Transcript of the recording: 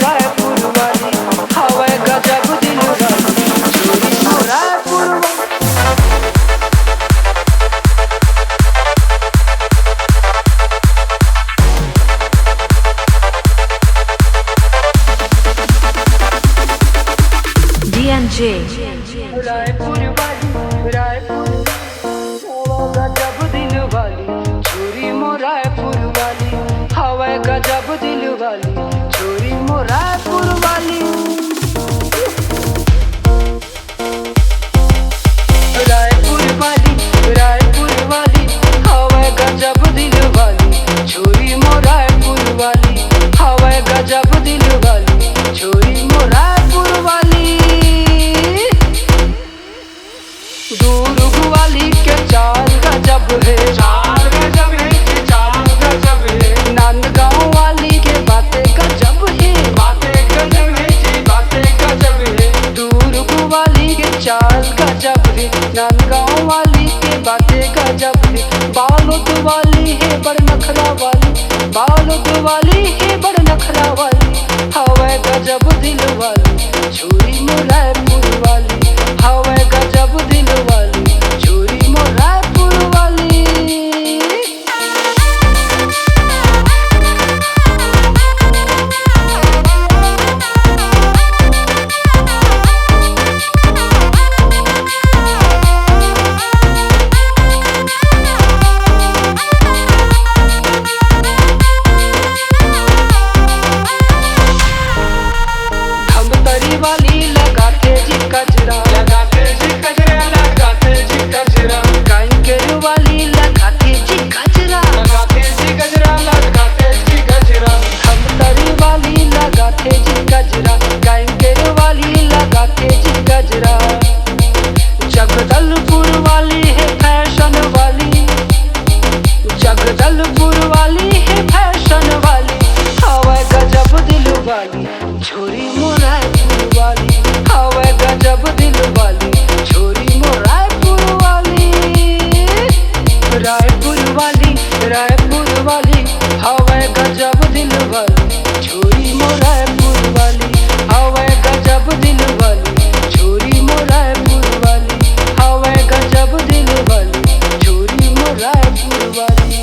रायपुर वाली हवा गजब दिल वाली छोरी मो रायपुर वाली। DNJ रायपुर वाली रायपुर हवा गजब दिल वाली छोरी मो रायपुर वाली हवा गजब दिल वाली छोरी मो रायपुर वाली। रायपुर वाली हवा गजब दिल वाली छोरी मो रायपुर वाली हवा गजब दिल वाली छोरी मो रायपुर वाली। दूर वाली के चाल गजब है चाल गजब है कि चाल गजब है। नांदगांव वाली के बातें गजब है बातें गजब है कि बातें गजब है। दूर वाली के चाल गजब है नांदगांव वाली के बातें गजब है। बालोद वाली है बड़ नखरा वाली बालोद वाली है बड़ नखरा वाली हवा गजब दिल वाली छोरी मो रायपुर वाली हवा गजब दिल वाली छोरी मो रायपुर वाली। धमतरी वाली लगाते जी कजरा लगाते जी कजरा लगाते जी कजरा। कांकेर वाली लगाते जी कजरा लगाते जी कजरा लगाते जी कजरा। धमतरी वाली लगाते जी कजरा कांकेर वाली लगाते जी कजरा। जगदलपुर वाली है फैशन वाली जगदलपुर वाली है फैशन वाली हवा गजब दिल वाली छोरी मो रायपुर वाली हवा गजब दिल वाली छोरी मो रायपुर वाली। रायपुर वाली हवा गजब दिल वाली छोरी मो रायपुर वाली हवा गजब दिल वाली छोरी मो रायपुर वाली हवा गजब दिल वाली छोरी मो रायपुर वाली।